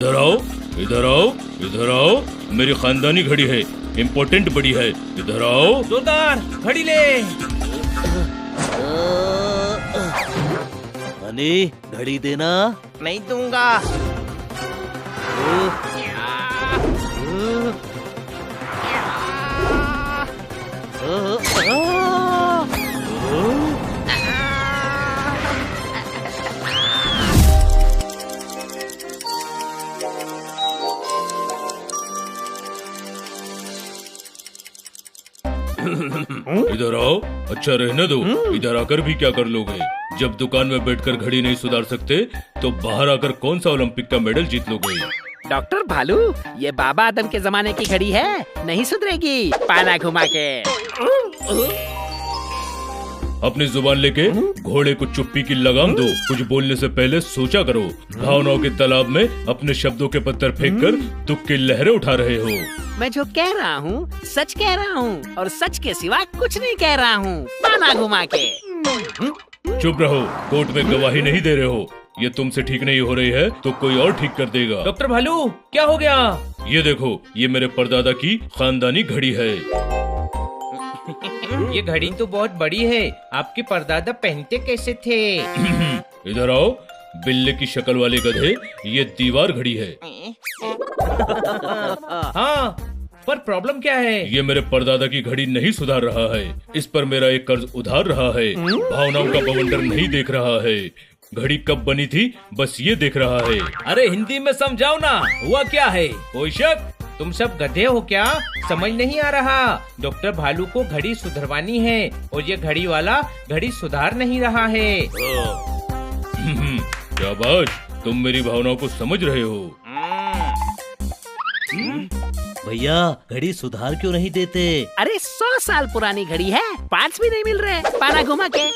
इधर आओ, इधर आओ, इधर आओ। मेरी खानदानी घड़ी है, इम्पोर्टेंट बड़ी है। इधर आओ। जोरदार घड़ी ले। हनी, घड़ी देना। नहीं दूंगा। इधर आओ। अच्छा रहने दो। इधर आकर भी क्या कर लोगे? जब दुकान में बैठकर घड़ी नहीं सुधार सकते तो बाहर आकर कौन सा ओलंपिक का मेडल जीत लोगे? डॉक्टर भालू, ये बाबा आदम के जमाने की घड़ी है, नहीं सुधरेगी। पाना घुमा के। अपनी जुबान लेके घोड़े को चुप्पी की लगाम दो। कुछ बोलने से पहले सोचा करो। भावनाओं के तालाब में अपने शब्दों के पत्थर फेंककर दुख की लहरें उठा रहे हो। मैं जो कह रहा हूँ सच कह रहा हूँ, और सच के सिवा कुछ नहीं कह रहा हूँ। पाना घुमा के। चुप रहो, कोर्ट में गवाही नहीं दे रहे हो। ये तुमसे ठीक नहीं हो रही है तो कोई और ठीक कर देगा। डॉक्टर भालू, क्या हो गया? ये देखो, ये मेरे परदादा की खानदानी घड़ी है। ये घड़ी तो बहुत बड़ी है, आपके परदादा पहनते कैसे थे? इधर आओ। बिल्ले की शक्ल वाले गधे, ये दीवार घड़ी है। हाँ, पर प्रॉब्लम क्या है? ये मेरे परदादा की घड़ी नहीं सुधार रहा है। इस पर मेरा एक कर्ज उधार रहा है। भावनाओं का बवंडर नहीं देख रहा है। घड़ी कब बनी थी बस ये देख रहा है। अरे हिंदी में समझाओ ना, हुआ क्या है? कोई शक? तुम सब गधे हो क्या? समझ नहीं आ रहा। डॉक्टर भालू को घड़ी सुधरवानी है और ये घड़ी वाला घड़ी सुधार नहीं रहा है। शाबाश, तुम मेरी भावनाओं को समझ रहे हो। भैया, घड़ी सुधार क्यों नहीं देते? अरे 100 साल पुरानी घड़ी है, पार्ट्स भी नहीं मिल रहे। पाना घुमा के।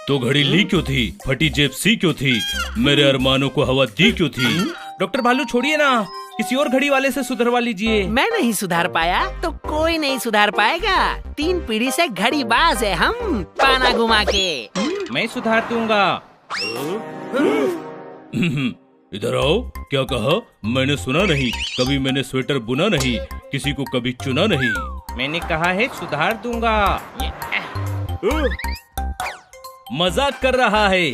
तो घड़ी ली क्यों थी? फटी जेब सी क्यों थी? मेरे अरमानों को हवा दी क्यों थी? डॉक्टर भालू छोड़िए ना, किसी और घड़ी वाले से सुधरवा लीजिए। मैं नहीं सुधार पाया तो कोई नहीं सुधार पाएगा। 3 पीढ़ी से घड़ी बाज है हम। पाना घुमा के। मैं सुधार दूंगा। इधर आओ। क्या कहा? मैंने सुना नहीं। कभी मैंने स्वेटर बुना नहीं, किसी को कभी चुना नहीं। मैंने कहा है सुधार दूंगा। मजाक कर रहा है।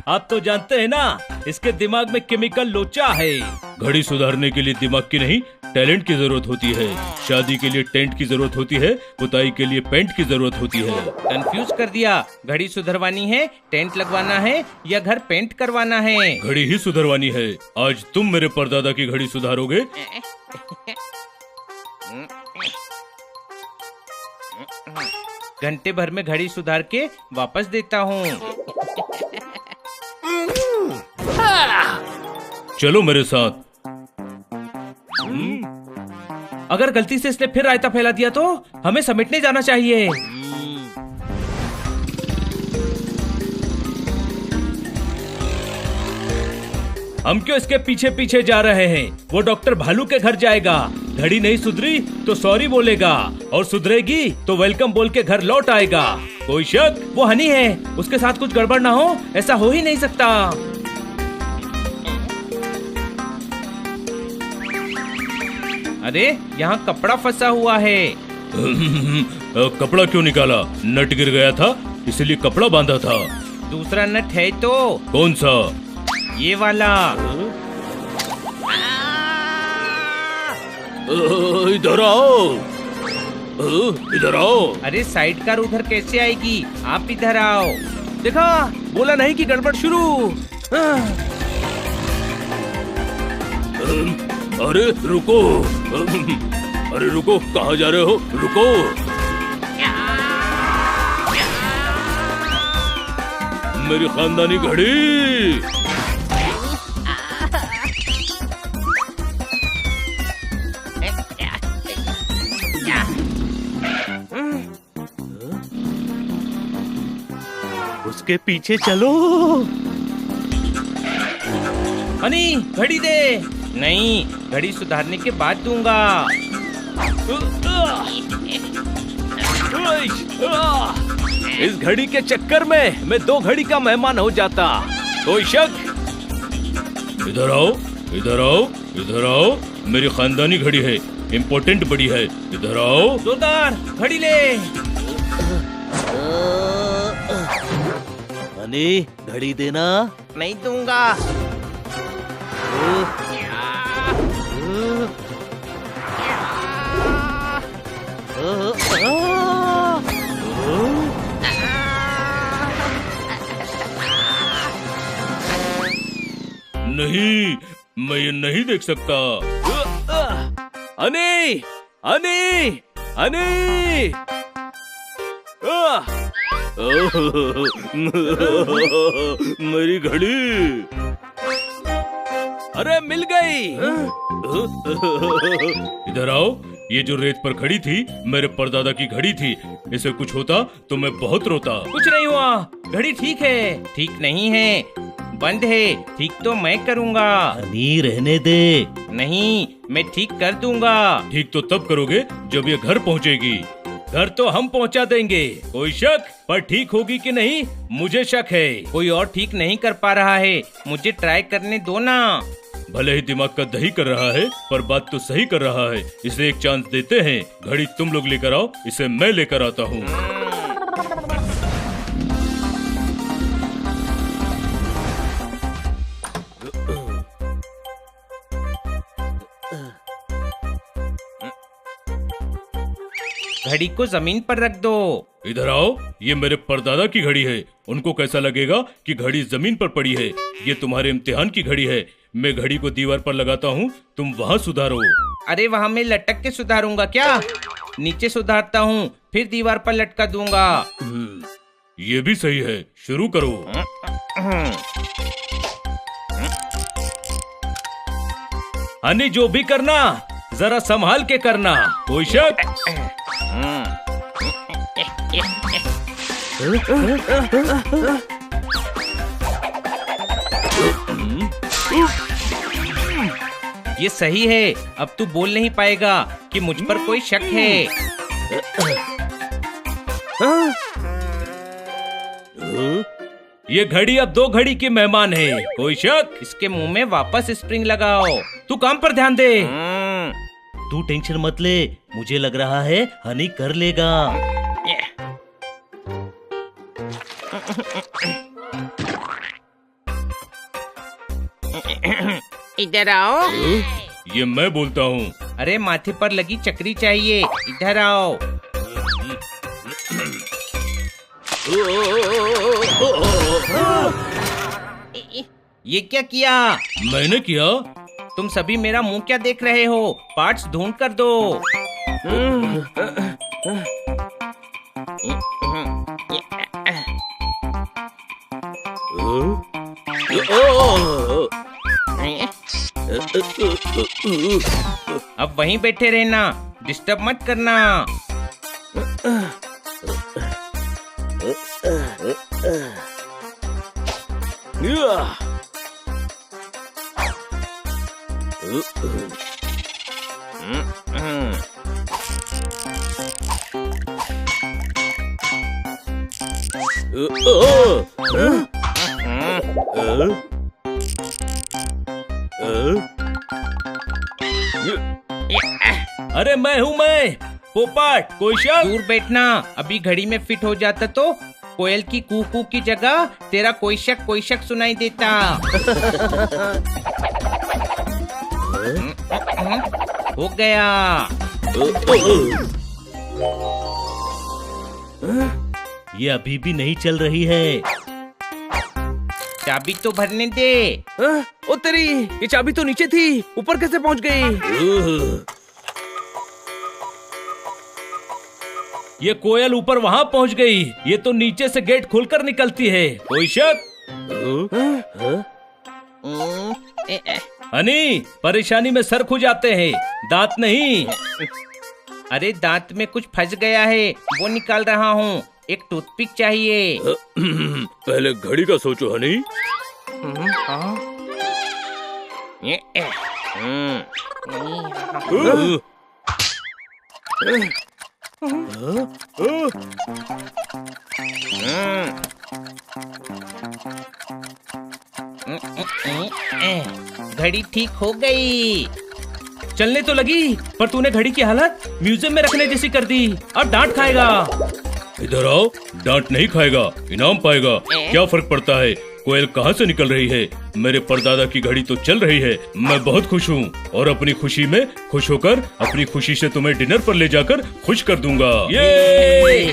आप तो जानते हैं ना, इसके दिमाग में केमिकल लोचा है। घड़ी सुधारने के लिए दिमाग की नहीं, टैलेंट की जरूरत होती है। शादी के लिए टेंट की जरूरत होती है, पुताई के लिए पेंट की जरूरत होती है। कंफ्यूज कर दिया। घड़ी सुधरवानी है, टेंट लगवाना है या घर पेंट करवाना है? घड़ी ही सुधरवानी है। आज तुम मेरे परदादा की घड़ी सुधारोगे। घंटे भर में घड़ी सुधार के वापस देता हूँ। चलो मेरे साथ। अगर गलती से इसने फिर रायता फैला दिया तो हमें समेटने जाना चाहिए। हम क्यों इसके पीछे पीछे जा रहे हैं? वो डॉक्टर भालू के घर जाएगा। घड़ी नहीं सुधरी तो सॉरी बोलेगा, और सुधरेगी तो वेलकम बोल के घर लौट आएगा। कोई शक? वो हनी है, उसके साथ कुछ गड़बड़ ना हो, ऐसा हो ही नहीं सकता। अरे यहाँ कपड़ा फंसा हुआ है। कपड़ा क्यों निकाला? नट गिर गया था इसलिए कपड़ा बांधा था। दूसरा नट है तो? कौन सा? ये वाला। इधर आओ, इधर आओ। अरे साइड कार उधर कैसे आएगी? आप इधर आओ। देखा, बोला नहीं कि गड़बड़ शुरू। अरे रुको, अरे रुको, कहाँ जा रहे हो? रुको। मेरी खानदानी घड़ी। उसके पीछे चलो। हनी, घड़ी दे। नहीं, घड़ी सुधारने के बाद दूंगा। इस घड़ी के चक्कर में मैं 2 घड़ी का मेहमान हो जाता। कोई शक? इधर आओ, इधर आओ, इधर आओ। मेरी खानदानी घड़ी है, इम्पोर्टेंट बड़ी है। इधर आओ। जोरदार घड़ी ले। हनी घड़ी देना। नहीं दूंगा। नहीं, मैं ये नहीं देख सकता। हनी, हनी, हनी। मेरी घड़ी। अरे मिल गई। इधर आओ। ये जो रेत पर खड़ी थी मेरे परदादा की घड़ी थी। इसे कुछ होता तो मैं बहुत रोता। कुछ नहीं हुआ, घड़ी ठीक है। ठीक नहीं है, बंद है। ठीक तो मैं करूँगा। हनी रहने दे। नहीं, मैं ठीक कर दूंगा। ठीक तो तब करोगे जब ये घर पहुंचेगी। घर तो हम पहुंचा देंगे। कोई शक? पर ठीक होगी कि नहीं, मुझे शक है। कोई और ठीक नहीं कर पा रहा है, मुझे ट्राई करने दो ना। भले ही दिमाग का दही कर रहा है पर बात तो सही कर रहा है। इसे एक चांस देते हैं। घड़ी तुम लोग लेकर आओ, इसे मैं लेकर आता हूँ। घड़ी को जमीन पर रख दो। इधर आओ। ये मेरे परदादा की घड़ी है। उनको कैसा लगेगा कि घड़ी जमीन पर पड़ी है। ये तुम्हारे इम्तिहान की घड़ी है। मैं घड़ी को दीवार पर लगाता हूँ, तुम वहाँ सुधारो। अरे वहाँ मैं लटक के सुधारूंगा क्या? नीचे सुधारता हूँ, फिर दीवार पर लटका दूंगा। ये भी सही है, शुरू करो। हनी जो भी करना जरा संभाल के करना। कोई शक? ये सही है। अब तू बोल नहीं पाएगा कि मुझ पर कोई शक है। ये घड़ी अब 2 घड़ी की मेहमान है। कोई शक? इसके मुंह में वापस स्प्रिंग लगाओ। तू काम पर ध्यान दे। तू टेंशन मत ले, मुझे लग रहा है हनी कर लेगा। इधर आओ। ये मैं बोलता हूँ। अरे माथे पर लगी चक्री चाहिए, इधर आओ। ये क्या किया? मैंने किया? तुम सभी मेरा मुंह क्या देख रहे हो? पार्ट्स ढूंढ कर दो। अब वहीं बैठे रहना, डिस्टर्ब मत करना। अरे मैं हूँ, मैं पोपट। कोई शक? दूर बैठना। अभी घड़ी में फिट हो जाता तो कोयल की कू की जगह तेरा कोई शक सुनाई देता। हो गया। ये अभी भी नहीं चल रही है। चाबी तो भरने दे। ओ तेरी, ये चाबी तो नीचे थी, ऊपर कैसे पहुंच गई? ये कोयल ऊपर वहाँ पहुँच गई। ये तो नीचे से गेट खोलकर निकलती है। कोई शक? हनी, परेशानी में सर खो जाते हैं, दांत नहीं। अरे दांत में कुछ फंस गया है, वो निकाल रहा हूँ। एक टूथपिक चाहिए। पहले घड़ी का सोचो हनी। घड़ी ठीक हो गई। चलने तो लगी, पर तूने घड़ी की हालत म्यूजियम में रखने जैसी कर दी। अब डांट खाएगा। इधर आओ, डांट नहीं खाएगा, इनाम पाएगा। क्या फर्क पड़ता है कोयल कहाँ से निकल रही है, मेरे परदादा की घड़ी तो चल रही है। मैं बहुत खुश हूँ और अपनी खुशी में खुश होकर अपनी खुशी से तुम्हें डिनर पर ले जाकर खुश कर दूंगा। ये